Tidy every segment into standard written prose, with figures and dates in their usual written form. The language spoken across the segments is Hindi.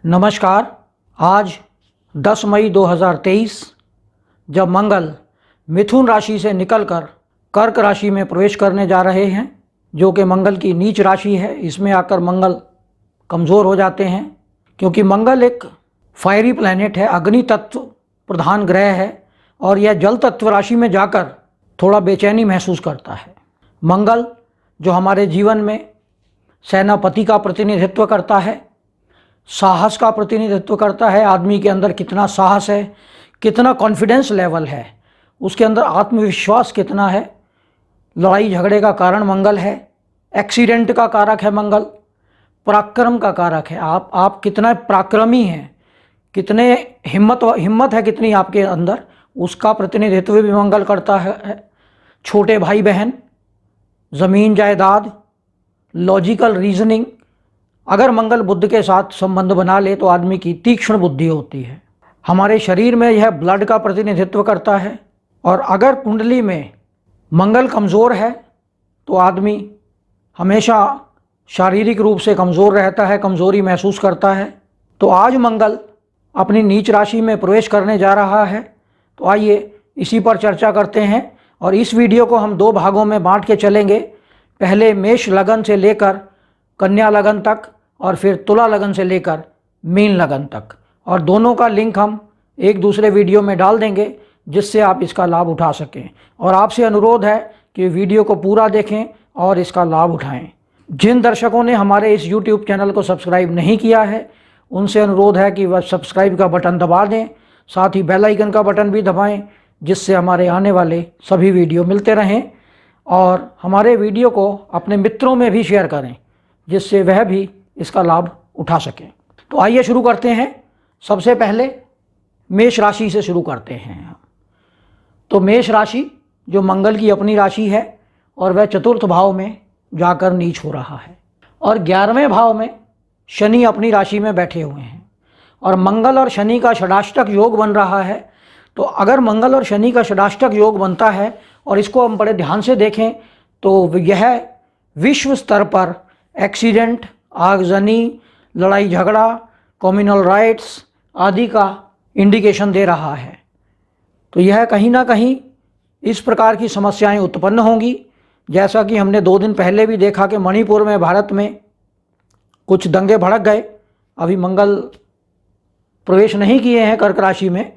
नमस्कार। आज 10 मई 2023 जब मंगल मिथुन राशि से निकलकर कर्क राशि में प्रवेश करने जा रहे हैं, जो कि मंगल की नीच राशि है। इसमें आकर मंगल कमज़ोर हो जाते हैं, क्योंकि मंगल एक फायरी प्लैनेट है, अग्नि तत्व प्रधान ग्रह है और यह जल तत्व राशि में जाकर थोड़ा बेचैनी महसूस करता है। मंगल जो हमारे जीवन में सेनापति का प्रतिनिधित्व करता है, साहस का प्रतिनिधित्व करता है। आदमी के अंदर कितना साहस है, कितना कॉन्फिडेंस लेवल है, उसके अंदर आत्मविश्वास कितना है। लड़ाई झगड़े का कारण मंगल है, एक्सीडेंट का कारक है मंगल, पराक्रम का कारक है। आप कितना पराक्रमी हैं, कितने हिम्मत है कितनी आपके अंदर, उसका प्रतिनिधित्व भी मंगल करता है। छोटे भाई बहन, ज़मीन जायदाद, लॉजिकल रीजनिंग, अगर मंगल बुध के साथ संबंध बना ले तो आदमी की तीक्ष्ण बुद्धि होती है। हमारे शरीर में यह ब्लड का प्रतिनिधित्व करता है, और अगर कुंडली में मंगल कमज़ोर है तो आदमी हमेशा शारीरिक रूप से कमज़ोर रहता है, कमज़ोरी महसूस करता है। तो आज मंगल अपनी नीच राशि में प्रवेश करने जा रहा है, तो आइए इसी पर चर्चा करते हैं। और इस वीडियो को हम 2 भागों में बांट के चलेंगे। पहले मेष लगन से लेकर कन्या लगन तक, और फिर तुला लगन से लेकर मीन लगन तक, और दोनों का लिंक हम एक दूसरे वीडियो में डाल देंगे, जिससे आप इसका लाभ उठा सकें। और आपसे अनुरोध है कि वीडियो को पूरा देखें और इसका लाभ उठाएं। जिन दर्शकों ने हमारे इस YouTube चैनल को सब्सक्राइब नहीं किया है, उनसे अनुरोध है कि वह सब्सक्राइब का बटन दबा दें, साथ ही बेल आइकन का बटन भी दबाएं, जिससे हमारे आने वाले सभी वीडियो मिलते रहें। और हमारे वीडियो को अपने मित्रों में भी शेयर करें, जिससे वह भी इसका लाभ उठा सकें। तो आइए शुरू करते हैं। सबसे पहले मेष राशि से शुरू करते हैं। तो मेष राशि जो मंगल की अपनी राशि है, और वह चतुर्थ भाव में जाकर नीच हो रहा है, और 11वें भाव में शनि अपनी राशि में बैठे हुए हैं, और मंगल और शनि का षडाष्टक योग बन रहा है। तो अगर मंगल और शनि का षडाष्टक योग बनता है, और इसको हम बड़े ध्यान से देखें, तो यह विश्व स्तर पर एक्सीडेंट, आगजनी, लड़ाई झगड़ा, कम्युनल राइट्स आदि का इंडिकेशन दे रहा है। तो यह कहीं ना कहीं इस प्रकार की समस्याएं उत्पन्न होंगी, जैसा कि हमने 2 दिन पहले भी देखा कि मणिपुर में, भारत में कुछ दंगे भड़क गए। अभी मंगल प्रवेश नहीं किए हैं कर्क राशि में,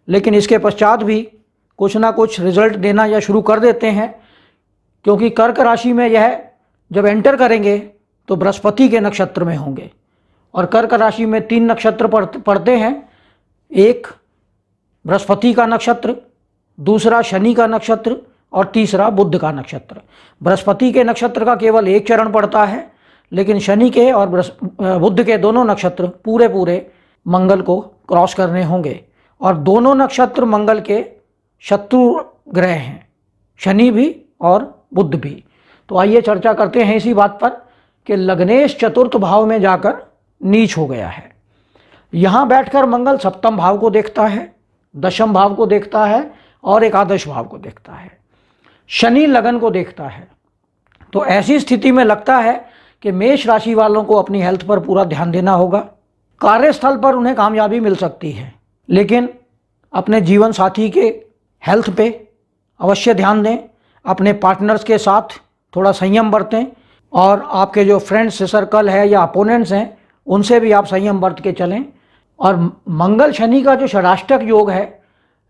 लेकिन इसके पश्चात भी कुछ ना कुछ रिजल्ट देना या शुरू कर देते हैं, क्योंकि कर्क राशि में यह जब एंटर करेंगे तो बृहस्पति के नक्षत्र में होंगे। और कर्क राशि में 3 नक्षत्र पड़ते हैं, एक बृहस्पति का नक्षत्र, दूसरा शनि का नक्षत्र, और तीसरा बुध का नक्षत्र। बृहस्पति के नक्षत्र का केवल 1 चरण पड़ता है, लेकिन शनि के और बुध के दोनों नक्षत्र पूरे मंगल को क्रॉस करने होंगे। और दोनों नक्षत्र मंगल के शत्रु ग्रह हैं, शनि भी और बुध भी। तो आइए चर्चा करते हैं इसी बात पर कि लग्नेश चतुर्थ भाव में जाकर नीच हो गया है। यहाँ बैठकर मंगल सप्तम भाव को देखता है, दशम भाव को देखता है, और एकादश भाव को देखता है। शनि लगन को देखता है। तो ऐसी स्थिति में लगता है कि मेष राशि वालों को अपनी हेल्थ पर पूरा ध्यान देना होगा। कार्यस्थल पर उन्हें कामयाबी मिल सकती है, लेकिन अपने जीवन साथी के हेल्थ पे अवश्य ध्यान दें। अपने पार्टनर्स के साथ थोड़ा संयम बरतें, और आपके जो फ्रेंड्स सर्कल है या अपोनेंट्स हैं, उनसे भी आप संयम बरत के चलें। और मंगल शनि का जो षडाष्टक योग है,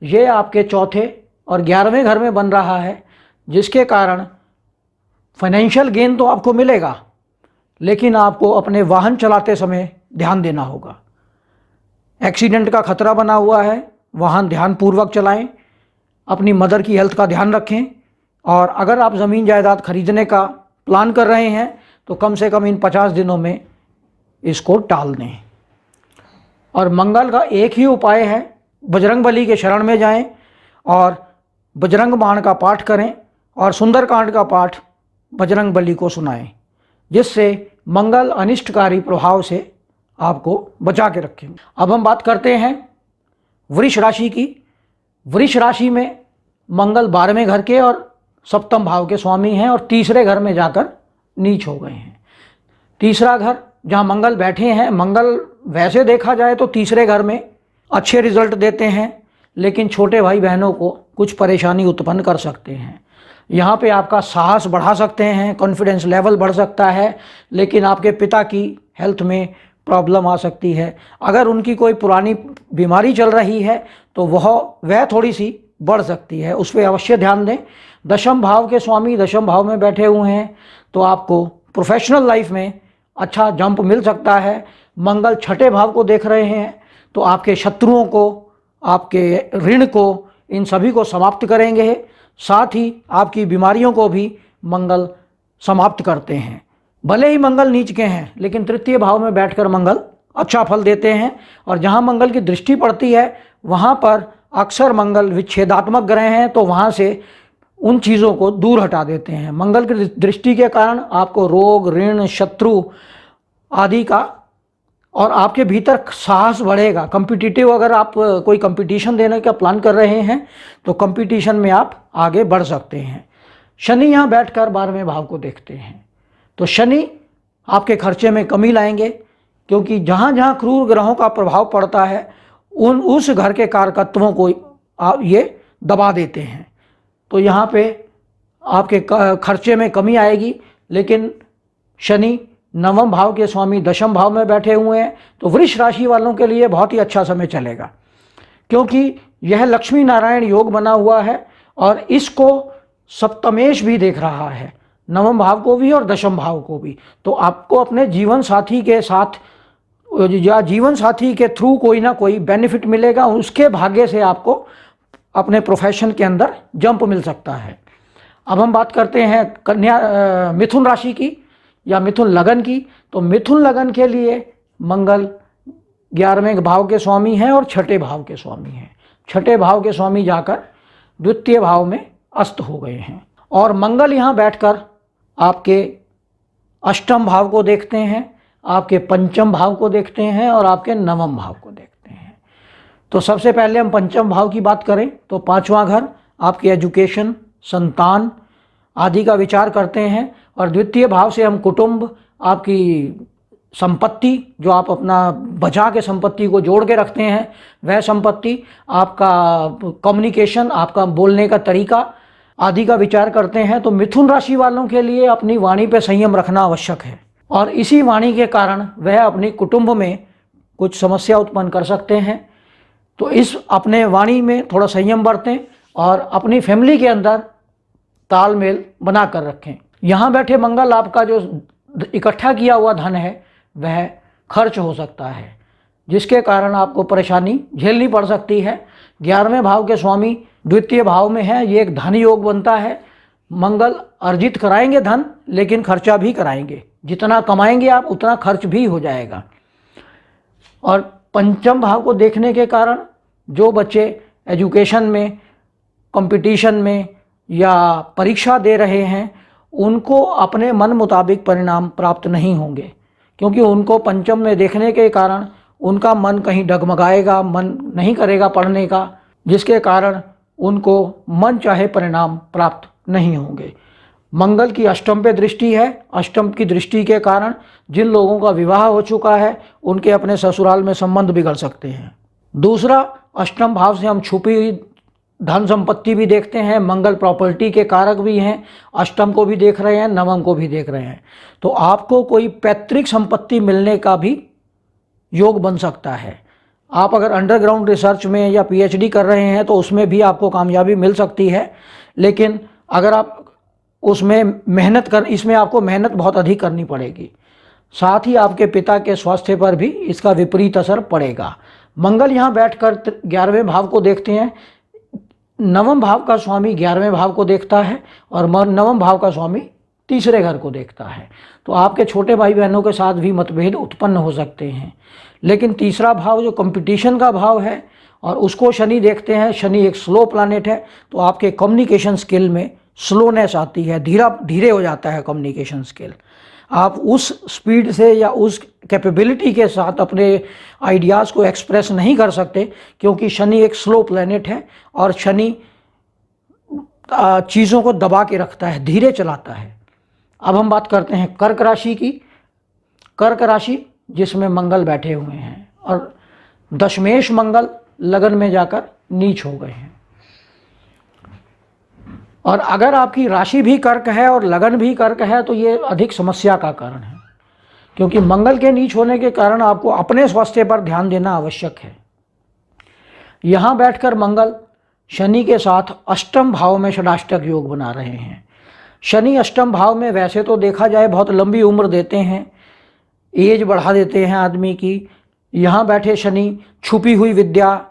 ये आपके चौथे और 11वें घर में बन रहा है, जिसके कारण फाइनेंशियल गेन तो आपको मिलेगा, लेकिन आपको अपने वाहन चलाते समय ध्यान देना होगा। एक्सीडेंट का खतरा बना हुआ है, वाहन ध्यानपूर्वक चलाएं, अपनी मदर की हेल्थ का ध्यान रखें। और अगर आप ज़मीन जायदाद खरीदने का प्लान कर रहे हैं, तो कम से कम इन 50 दिनों में इसको टाल दें। और मंगल का एक ही उपाय है, बजरंगबली के शरण में जाएं और बजरंग बाण का पाठ करें, और सुंदरकांड का पाठ बजरंगबली को सुनाएं, जिससे मंगल अनिष्टकारी प्रभाव से आपको बचा के रखेंगे। अब हम बात करते हैं वृष राशि की। वृष राशि में मंगल 12वें घर के और सप्तम भाव के स्वामी हैं, और तीसरे घर में जाकर नीच हो गए हैं। तीसरा घर जहाँ मंगल बैठे हैं, मंगल वैसे देखा जाए तो तीसरे घर में अच्छे रिजल्ट देते हैं, लेकिन छोटे भाई बहनों को कुछ परेशानी उत्पन्न कर सकते हैं। यहाँ पे आपका साहस बढ़ा सकते हैं, कॉन्फिडेंस लेवल बढ़ सकता है, लेकिन आपके पिता की हेल्थ में प्रॉब्लम आ सकती है। अगर उनकी कोई पुरानी बीमारी चल रही है तो वह थोड़ी सी बढ़ सकती है, उस पर अवश्य ध्यान दें। दशम भाव के स्वामी दशम भाव में बैठे हुए हैं तो आपको प्रोफेशनल लाइफ में अच्छा जंप मिल सकता है। मंगल छठे भाव को देख रहे हैं तो आपके शत्रुओं को, आपके ऋण को, इन सभी को समाप्त करेंगे। साथ ही आपकी बीमारियों को भी मंगल समाप्त करते हैं। भले ही मंगल नीच के हैं, लेकिन तृतीय भाव में बैठकर मंगल अच्छा फल देते हैं। और जहाँ मंगल की दृष्टि पड़ती है वहाँ पर अक्सर मंगल विच्छेदात्मक ग्रह हैं, तो वहाँ से उन चीज़ों को दूर हटा देते हैं। मंगल की दृष्टि के कारण आपको रोग, ऋण, शत्रु आदि का, और आपके भीतर साहस बढ़ेगा। कॉम्पिटिटिव, अगर आप कोई कंपटीशन देने का प्लान कर रहे हैं तो कंपटीशन में आप आगे बढ़ सकते हैं। शनि यहाँ बैठकर 12वें भाव को देखते हैं तो शनि आपके खर्चे में कमी लाएंगे, क्योंकि जहाँ जहाँ क्रूर ग्रहों का प्रभाव पड़ता है उस घर के कारकत्वों को ये दबा देते हैं। तो यहाँ पे आपके खर्चे में कमी आएगी। लेकिन शनि नवम भाव के स्वामी दशम भाव में बैठे हुए हैं तो वृष राशि वालों के लिए बहुत ही अच्छा समय चलेगा, क्योंकि यह लक्ष्मी नारायण योग बना हुआ है और इसको सप्तमेश भी देख रहा है, नवम भाव को भी और दशम भाव को भी। तो आपको अपने जीवन साथी के साथ या जीवन साथी के थ्रू कोई ना कोई बेनिफिट मिलेगा, उसके भाग्य से आपको अपने प्रोफेशन के अंदर जंप मिल सकता है। अब हम बात करते हैं मिथुन राशि की या मिथुन लगन की। तो मिथुन लगन के लिए मंगल 11वें भाव के स्वामी हैं और छठे भाव के स्वामी हैं। छठे भाव के स्वामी जाकर द्वितीय भाव में अस्त हो गए हैं और मंगल यहाँ बैठकर आपके अष्टम भाव को देखते हैं, आपके पंचम भाव को देखते हैं और आपके नवम भाव को देखते हैं। तो सबसे पहले हम पंचम भाव की बात करें तो पांचवा घर आपकी एजुकेशन, संतान आदि का विचार करते हैं। और द्वितीय भाव से हम कुटुंब, आपकी संपत्ति, जो आप अपना बचा के संपत्ति को जोड़ के रखते हैं वह संपत्ति, आपका कम्युनिकेशन, आपका बोलने का तरीका आदि का विचार करते हैं। तो मिथुन राशि वालों के लिए अपनी वाणी पर संयम रखना आवश्यक है और इसी वाणी के कारण वह अपनी कुटुंब में कुछ समस्या उत्पन्न कर सकते हैं। तो इस अपने वाणी में थोड़ा संयम बरतें और अपनी फैमिली के अंदर तालमेल बना कर रखें। यहाँ बैठे मंगल आपका जो इकट्ठा किया हुआ धन है वह खर्च हो सकता है, जिसके कारण आपको परेशानी झेलनी पड़ सकती है। 11वें भाव के स्वामी द्वितीय भाव में है, ये एक धन योग बनता है। मंगल अर्जित कराएंगे धन, लेकिन खर्चा भी कराएंगे। जितना कमाएंगे आप उतना खर्च भी हो जाएगा। और पंचम भाव को देखने के कारण जो बच्चे एजुकेशन में, कंपटीशन में या परीक्षा दे रहे हैं उनको अपने मन मुताबिक परिणाम प्राप्त नहीं होंगे, क्योंकि उनको पंचम में देखने के कारण उनका मन कहीं डगमगाएगा, मन नहीं करेगा पढ़ने का, जिसके कारण उनको मन चाहे परिणाम प्राप्त नहीं होंगे। मंगल की अष्टम पे दृष्टि है। अष्टम की दृष्टि के कारण जिन लोगों का विवाह हो चुका है उनके अपने ससुराल में संबंध बिगड़ सकते हैं। दूसरा, अष्टम भाव से हम छुपी हुई धन संपत्ति भी देखते हैं। मंगल प्रॉपर्टी के कारक भी हैं, अष्टम को भी देख रहे हैं, नवम को भी देख रहे हैं। तो आपको कोई पैतृक संपत्ति मिलने का भी योग बन सकता है। आप अगर अंडरग्राउंड रिसर्च में या पीएचडी कर रहे हैं तो उसमें भी आपको कामयाबी मिल सकती है, लेकिन अगर आप उसमें इसमें आपको मेहनत बहुत अधिक करनी पड़ेगी। साथ ही आपके पिता के स्वास्थ्य पर भी इसका विपरीत असर पड़ेगा। मंगल यहाँ बैठकर 11वें भाव को देखते हैं। नवम भाव का स्वामी 11वें भाव को देखता है और नवम भाव का स्वामी तीसरे घर को देखता है। तो आपके छोटे भाई बहनों के साथ भी मतभेद उत्पन्न हो सकते हैं। लेकिन तीसरा भाव जो कंपटीशन का भाव है और उसको शनि देखते हैं। शनि एक स्लो प्लैनेट है, तो आपके कम्युनिकेशन स्किल में स्लोनेस आती है, धीरे हो जाता है कम्युनिकेशन स्किल। आप उस स्पीड से या उस कैपेबिलिटी के साथ अपने आइडियाज़ को एक्सप्रेस नहीं कर सकते, क्योंकि शनि एक स्लो प्लैनेट है और शनि चीज़ों को दबा के रखता है, धीरे चलाता है। अब हम बात करते हैं कर्क राशि की। कर्क राशि जिसमें मंगल बैठे हुए हैं। और दशमेश मंगल लगन में जाकर नीच हो गए हैं। और अगर आपकी राशि भी कर्क है और लगन भी कर्क है तो ये अधिक समस्या का कारण है, क्योंकि मंगल के नीच होने के कारण आपको अपने स्वास्थ्य पर ध्यान देना आवश्यक है। यहाँ बैठकर मंगल शनि के साथ अष्टम भाव में षडाष्टक योग बना रहे हैं। शनि अष्टम भाव में वैसे तो देखा जाए बहुत लंबी उम्र देते हैं, एज बढ़ा देते हैं आदमी की। यहाँ बैठे शनि छुपी हुई विद्या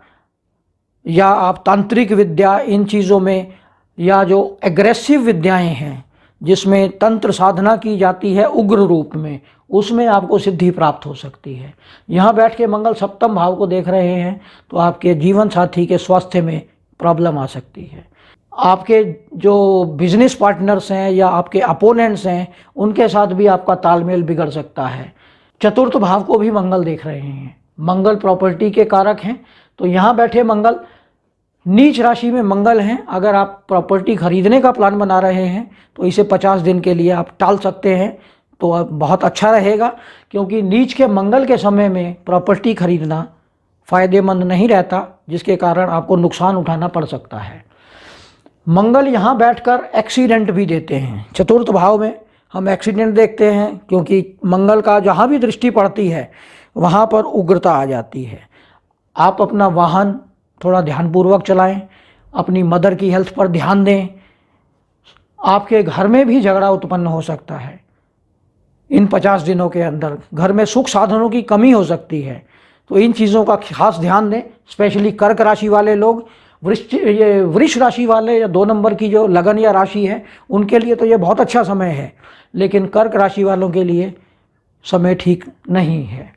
या आप तांत्रिक विद्या, इन चीज़ों में, या जो एग्रेसिव विद्याएं हैं जिसमें तंत्र साधना की जाती है उग्र रूप में, उसमें आपको सिद्धि प्राप्त हो सकती है। यहाँ बैठ के मंगल सप्तम भाव को देख रहे हैं तो आपके जीवन साथी के स्वास्थ्य में प्रॉब्लम आ सकती है। आपके जो बिजनेस पार्टनर्स हैं या आपके अपोनेंट्स हैं उनके साथ भी आपका तालमेल बिगड़ सकता है। चतुर्थ भाव को भी मंगल देख रहे हैं। मंगल प्रॉपर्टी के कारक हैं, तो यहाँ बैठे मंगल नीच राशि में मंगल हैं। अगर आप प्रॉपर्टी खरीदने का प्लान बना रहे हैं तो इसे 50 दिन के लिए आप टाल सकते हैं, तो बहुत अच्छा रहेगा, क्योंकि नीच के मंगल के समय में प्रॉपर्टी खरीदना फ़ायदेमंद नहीं रहता, जिसके कारण आपको नुकसान उठाना पड़ सकता है। मंगल यहाँ बैठकर एक्सीडेंट भी देते हैं। चतुर्थ भाव में हम एक्सीडेंट देखते हैं, क्योंकि मंगल का जहाँ भी दृष्टि पड़ती है वहाँ पर उग्रता आ जाती है। आप अपना वाहन थोड़ा ध्यानपूर्वक चलाएं, अपनी मदर की हेल्थ पर ध्यान दें। आपके घर में भी झगड़ा उत्पन्न हो सकता है। इन 50 दिनों के अंदर घर में सुख साधनों की कमी हो सकती है, तो इन चीज़ों का खास ध्यान दें। स्पेशली कर्क राशि वाले लोग, वृष राशि वाले या 2 नंबर की जो लगन या राशि है उनके लिए तो ये बहुत अच्छा समय है, लेकिन कर्क राशि वालों के लिए समय ठीक नहीं है।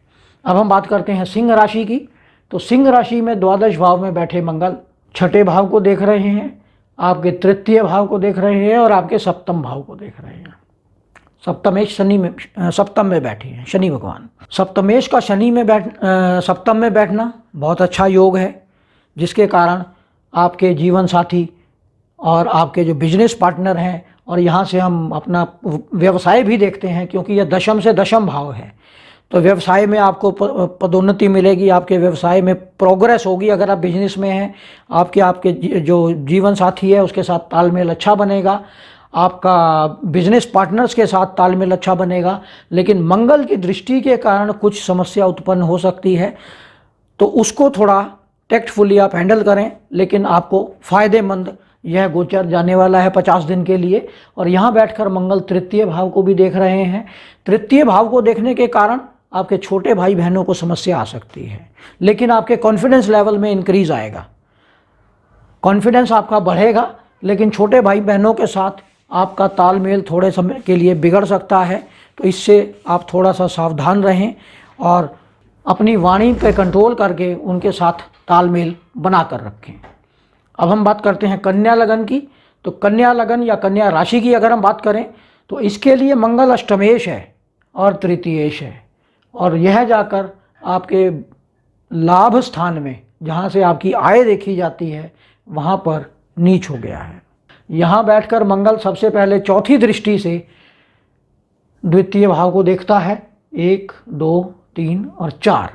अब हम बात करते हैं सिंह राशि की। तो सिंह राशि में द्वादश भाव में बैठे मंगल छठे भाव को देख रहे हैं, आपके तृतीय भाव को देख रहे हैं और आपके सप्तम भाव को देख रहे हैं। सप्तम में बैठे हैं शनि भगवान। सप्तमेश का सप्तम में बैठना बहुत अच्छा योग है, जिसके कारण आपके जीवन साथी और आपके जो बिजनेस पार्टनर हैं, और यहाँ से हम अपना व्यवसाय भी देखते हैं, क्योंकि यह दशम से दशम भाव है, तो व्यवसाय में आपको पदोन्नति मिलेगी, आपके व्यवसाय में प्रोग्रेस होगी। अगर आप बिजनेस में हैं, आपके जो जीवन साथी है उसके साथ तालमेल अच्छा बनेगा, आपका बिजनेस पार्टनर्स के साथ तालमेल अच्छा बनेगा। लेकिन मंगल की दृष्टि के कारण कुछ समस्या उत्पन्न हो सकती है, तो उसको थोड़ा टेक्टफुली आप हैंडल करें। लेकिन आपको फ़ायदेमंद यह गोचर जाने वाला है 50 दिन के लिए। और यहाँ बैठकर मंगल तृतीय भाव को भी देख रहे हैं। तृतीय भाव को देखने के कारण आपके छोटे भाई बहनों को समस्या आ सकती है, लेकिन आपके कॉन्फिडेंस लेवल में इंक्रीज आएगा, कॉन्फिडेंस आपका बढ़ेगा। लेकिन छोटे भाई बहनों के साथ आपका तालमेल थोड़े समय के लिए बिगड़ सकता है, तो इससे आप थोड़ा सा सावधान रहें और अपनी वाणी पे कंट्रोल करके उनके साथ तालमेल बना कर रखें। अब हम बात करते हैं कन्या लगन की। तो कन्या लगन या कन्या राशि की अगर हम बात करें तो इसके लिए मंगल अष्टमेश है और तृतीयेश है, और यह जाकर आपके लाभ स्थान में, जहाँ से आपकी आय देखी जाती है, वहाँ पर नीच हो गया है। यहाँ बैठकर मंगल सबसे पहले चौथी दृष्टि से द्वितीय भाव को देखता है, 1, 2, 3 और 4।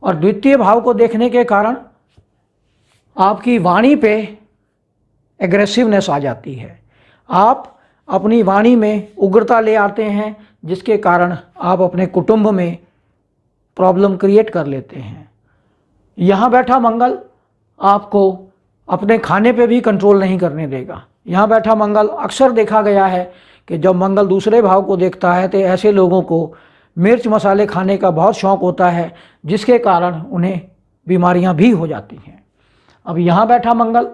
और द्वितीय भाव को देखने के कारण आपकी वाणी पे एग्रेसिवनेस आ जाती है, आप अपनी वाणी में उग्रता ले आते हैं, जिसके कारण आप अपने कुटुंब में प्रॉब्लम क्रिएट कर लेते हैं। यहाँ बैठा मंगल आपको अपने खाने पे भी कंट्रोल नहीं करने देगा। यहाँ बैठा मंगल, अक्सर देखा गया है कि जब मंगल दूसरे भाव को देखता है तो ऐसे लोगों को मिर्च मसाले खाने का बहुत शौक़ होता है, जिसके कारण उन्हें बीमारियाँ भी हो जाती हैं। अब यहाँ बैठा मंगल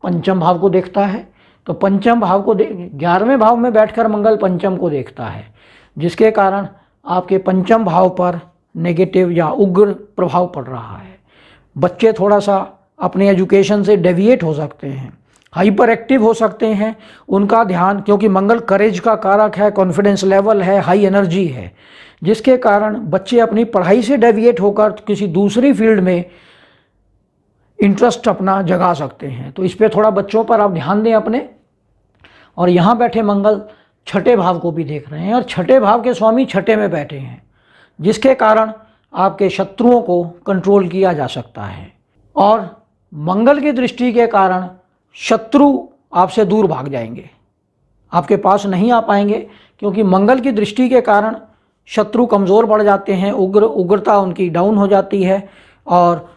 पंचम भाव को देखता है, तो पंचम भाव को 11वें भाव में बैठकर मंगल पंचम को देखता है, जिसके कारण आपके पंचम भाव पर नेगेटिव या उग्र प्रभाव पड़ रहा है। बच्चे थोड़ा सा अपने एजुकेशन से डेविएट हो सकते हैं, हाइपर एक्टिव हो सकते हैं। उनका ध्यान, क्योंकि मंगल करेज का कारक है, कॉन्फिडेंस लेवल है, हाई एनर्जी है, जिसके कारण बच्चे अपनी पढ़ाई से डेविएट होकर किसी दूसरी फील्ड में इंटरेस्ट अपना जगा सकते हैं। तो इस पे थोड़ा बच्चों पर आप ध्यान दें अपने। और यहाँ बैठे मंगल छठे भाव को भी देख रहे हैं, और छठे भाव के स्वामी छठे में बैठे हैं, जिसके कारण आपके शत्रुओं को कंट्रोल किया जा सकता है। और मंगल की दृष्टि के कारण शत्रु आपसे दूर भाग जाएंगे, आपके पास नहीं आ पाएंगे, क्योंकि मंगल की दृष्टि के कारण शत्रु कमज़ोर पड़ जाते हैं, उग्रता उनकी डाउन हो जाती है। और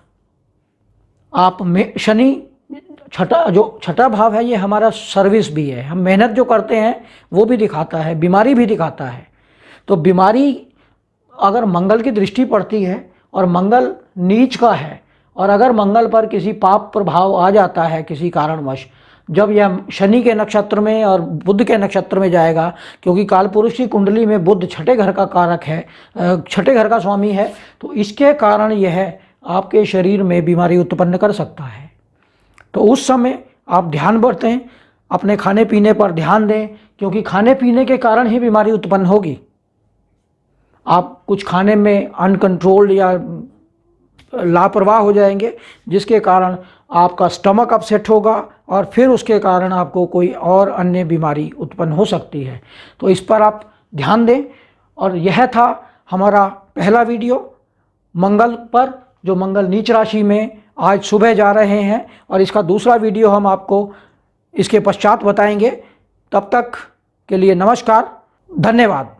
आप में शनि छठा भाव है, ये हमारा सर्विस भी है, हम मेहनत जो करते हैं वो भी दिखाता है, बीमारी भी दिखाता है। तो बीमारी अगर मंगल की दृष्टि पड़ती है और मंगल नीच का है, और अगर मंगल पर किसी पाप प्रभाव आ जाता है किसी कारणवश, जब यह शनि के नक्षत्र में और बुध के नक्षत्र में जाएगा, क्योंकि कालपुरुष की कुंडली में बुध छठे घर का कारक है, छठे घर का स्वामी है, तो इसके कारण यह आपके शरीर में बीमारी उत्पन्न कर सकता है। तो उस समय आप ध्यान बरतें, अपने खाने पीने पर ध्यान दें, क्योंकि खाने पीने के कारण ही बीमारी उत्पन्न होगी। आप कुछ खाने में अनकंट्रोल्ड या लापरवाह हो जाएंगे, जिसके कारण आपका स्टमक अपसेट होगा और फिर उसके कारण आपको कोई और अन्य बीमारी उत्पन्न हो सकती है। तो इस पर आप ध्यान दें। और यह था हमारा पहला वीडियो मंगल पर, जो मंगल नीच राशि में आज सुबह जा रहे हैं, और इसका दूसरा वीडियो हम आपको इसके पश्चात बताएंगे। तब तक के लिए नमस्कार, धन्यवाद।